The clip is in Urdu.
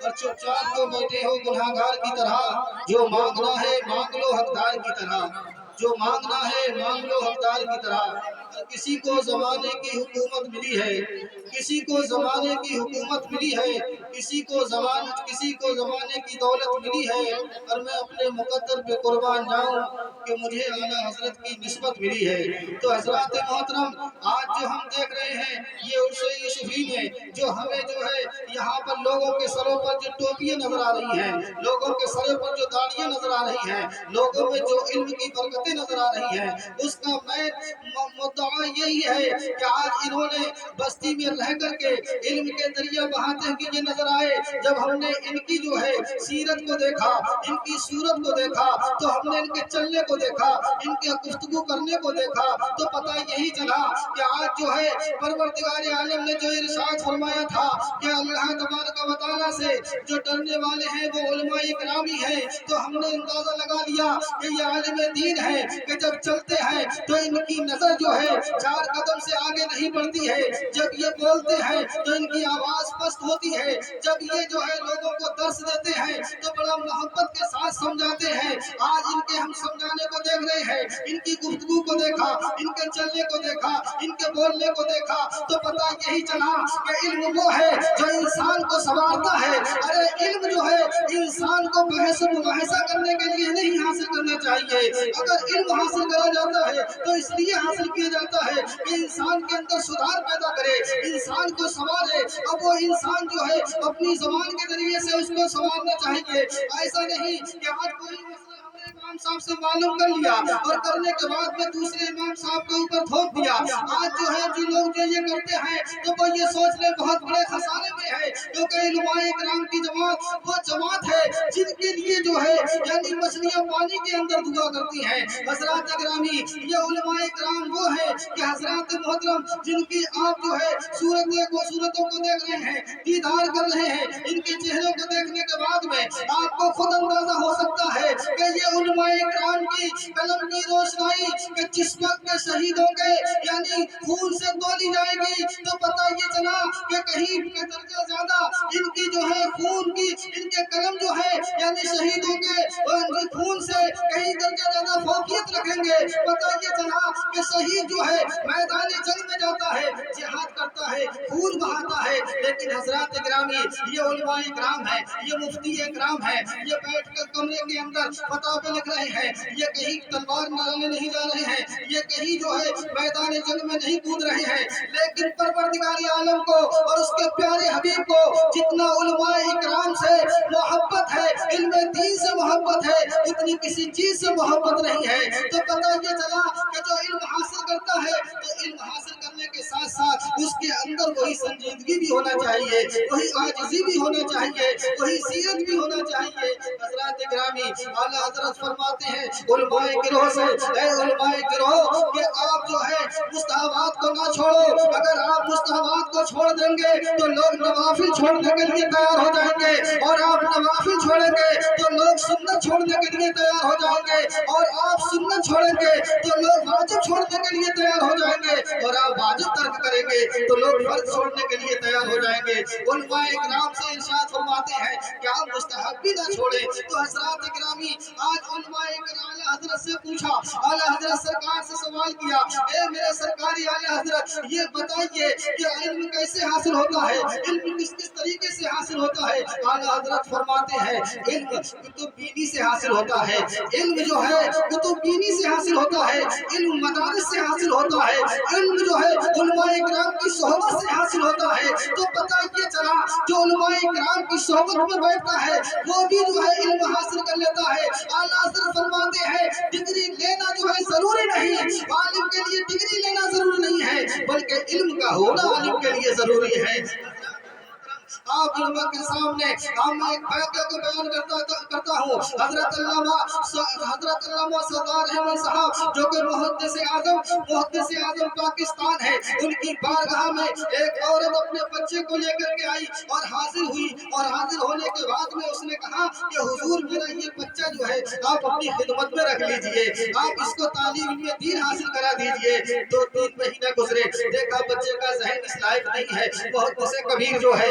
اور چپ چاپ تو بیٹھے ہو گناہگار کی طرح۔ جو مانگنا ہے مانگ لو حقدار کی طرح، جو مانگنا ہے مانگ لو حقدار کی طرح۔ کسی کو زمانے کی حکومت ملی ہے، کسی کو زمانے کی حکومت ملی ہے، کسی کو زمانے کی دولت ملی ہے، اور میں اپنے مقدر پہ قربان جاؤں کہ مجھے اعلیٰ حضرت کی نسبت ملی ہے۔ تو حضرات محترم، آج جو ہم دیکھ رہے ہیں یہ عرص یوسفی میں جو ہمیں جو ہے یہاں پر لوگوں کے سروں پر جو ٹوپیاں نظر آ رہی ہیں، لوگوں کے سروں پر جو داڑیاں نظر آ رہی ہیں، لوگوں میں جو علم کی برکتیں نظر آ رہی ہیں، اس کا میں مدعا یہی ہے کہ آج انہوں نے بستی میں رہ کر کے علم کے دریا بہاتے ہوئے یہ نظر آئے۔ جب ہم نے ان کی جو ہے سیرت کو دیکھا، ان کی صورت کو دیکھا، تو ہم نے ان کے چلنے کو دیکھا، ان کے گفتگو کرنے کو دیکھا، تو پتہ یہی چلا کہ آج جو ہے پروردگار عالم نے جو ارشاد فرمایا تھا کہ اللہ تبارک و تعالیٰ سے جو ڈرنے والے ہیں وہ علماء اکرامی ہیں، تو ہم نے اندازہ لگا لیا کہ یہ عالم دین ہے کہ جب چلتے ہیں تو ان کی نظر جو ہے 4 قدم سے آگے نہیں بڑھتی ہے، جب یہ بولتے ہیں تو ان کی آواز پست ہوتی ہے، جب یہ جو ہے لوگوں کو درس دیتے ہیں تو بڑا محبت کے ساتھ سمجھاتے ہیں۔ آج ان کے ہم سمجھانے کو دیکھ رہے ہیں، ان کی گفتگو کو دیکھا، ان کے چلنے کو دیکھا، ان کے بولنے کو دیکھا، تو پتہ یہی چلا کہ علم وہ ہے جو انسان کو سنوارتا ہے۔ ارے علم جو ہے انسان کو بحث و مباحثہ کرنے کے لیے نہیں حاصل کرنا چاہیے۔ اگر علم حاصل کرا جاتا ہے تو اس لیے حاصل کیا جاتا ہے کہ انسان کے اندر سدھار پیدا کرے، انسان کو سنوارے۔ اب وہ انسان جو ہے اپنی زبان کے ذریعے سے اس کو سنوارنا چاہیے۔ ایسا نہیں کہ آج کوئی مسئلہ ہم نے امام صاحب سے معلوم کر لیا اور کرنے کے بعد میں دوسرے امام صاحب کے اوپر تھوپ دیا۔ آج جو ہے جو لوگ جو یہ کرتے ہیں تو وہ یہ سوچ لیں بہت بڑے خسارے میں ہے، کیونکہ علماء اکرام کی جماعت وہ جماعت ہے جن کے لیے جو ہے یعنی مچھلیاں پانی کے اندر دعا کرتی ہیں۔ حضرات اکرامی، یہ علماء اکرام وہ ہے کہ حضرات محترم جن کی آپ جو ہے صورتوں کو دیکھ رہے ہیں، دیدار کر رہے ہیں، ان کے چہروں کو دیکھنے کے بعد میں آپ کو خود اندازہ ہو سکتا ہے کہ یہ علماء اکرام کی قلم کی روشنائی کہ جس وقت کے شہید ہوں گے یعنی خون سے تولی جائے گی، تو پتہ یہ چلا کہ کہیں کا درجہ زیادہ ان کی جو ہے خون کی، ان کے قلم جو ہے یعنی شہید ہوں گے اور ان کی خون سے کہیں درجہ زیادہ فوقیت رکھیں گے۔ پتہ یہ چلا کہ شہید جو ہے میدان جنگ میں جاتا ہے، جہاد کرتا ہے، خون بہاتا ہے، لیکن حضرات اکرامی یہ علماء اکرام ہے، یہ مفتی اکرام ہے، یہ بیٹھ کر کمرے کے اندر فتاوی لکھ رہے ہیں، یہ کہیں تلوار نانے نہیں جا رہے ہیں، یہ کہیں جو ہے میدان جنگ میں نہیں کود رہے ہیں، لیکن پروردگار عالم کو اور اس کے پیارے حبیب کو جتنا علماء اکرام سے محبت ہے، علم دین سے محبت ہے، اتنی کسی چیز سے محبت نہیں ہے۔ تو پتہ یہ چلا کہ جو علم حاصل کرتا ہے تو علم حاصل کرنے کے ساتھ ساتھ اس کے اندر وہی سنجیدگی بھی ہونا چاہیے، وہی عاجزی بھی ہونا چاہیے، وہی سیرت بھی ہونا چاہیے۔ حضرات گرامی، اعلیٰ حضرت فرماتے ہیں علماء گروہ سے، اے علماء گروہ کہ آپ جو ہے مستحبات کو نہ چھوڑو۔ اگر آپ مستحبات کو چھوڑ دیں گے تو لوگ نوافل چھوڑنے کے لیے تیار ہو جائیں گے، اور آپ نوافل چھوڑیں گے تو لوگ سنت چھوڑنے کے لیے تیار ہو جائیں گے، اور آپ سنت چھوڑیں گے تو لوگ واجب چھوڑنے کے لیے تیار ہو جائیں گے، اور آپ واجب ترک کریں گے تو لوگ فرض چھوڑنے کے لیے تیار ہو جائیں گے۔ علماء اکرام سے ارشاد فرماتے ہیں کہ آپ مستحب بھی نہ چھوڑیں۔ تو حضرات اکرامی، آج علماء اکرام اعلیٰ حضرت سے پوچھا، اعلیٰ حضرت سرکار سے سوال کیا، اے میرے سرکاری اعلیٰ حضرت یہ بتائیے کہ علم کیسے حاصل ہوتا ہے، علم کس کس طریقے سے حاصل ہوتا ہے؟ اعلیٰ حضرت فرماتے ہیں علم کتب بینی سے حاصل ہوتا ہے، علم جو ہے کتب بینی سے حاصل ہوتا ہے، علم مدارس سے حاصل ہوتا ہے، علم جو ہے علماء اکرام کی صحبت سے حاصل ہوتا ہے۔ تو پتہ یہ چلا جو علماء اکرام کی صحبت میں بیٹھتا ہے وہ بھی جو ہے علم حاصل کر لیتا ہے۔ اعلیٰ حضرت فرماتے ہیں ڈگری لینا جو ہے ضروری نہیں، عالم کے لیے ڈگری لینا ضروری نہیں ہے، بلکہ علم کا ہونا عالم کے لیے ضروری ہے۔ آپ علماء کے سامنے میں ایک واقعہ کو بیان کرتا ہوں۔ حضرت علامہ سردار احمد صاحب جو کہ محدث اعظم پاکستان ہے، ان کی بارگاہ میں ایک عورت اپنے بچے کو لے کر کے آئی اور حاضر ہوئی، اور حاضر ہونے کے بعد میں اس نے کہا کہ حضور میرا یہ بچہ جو ہے آپ اپنی خدمت میں رکھ لیجئے، آپ اس کو تعلیم دین حاصل کرا دیجئے۔ 2-3 مہینے گزرے، دیکھا بچے کا ذہن اس لائق نہیں ہے، محدث کبیر جو ہے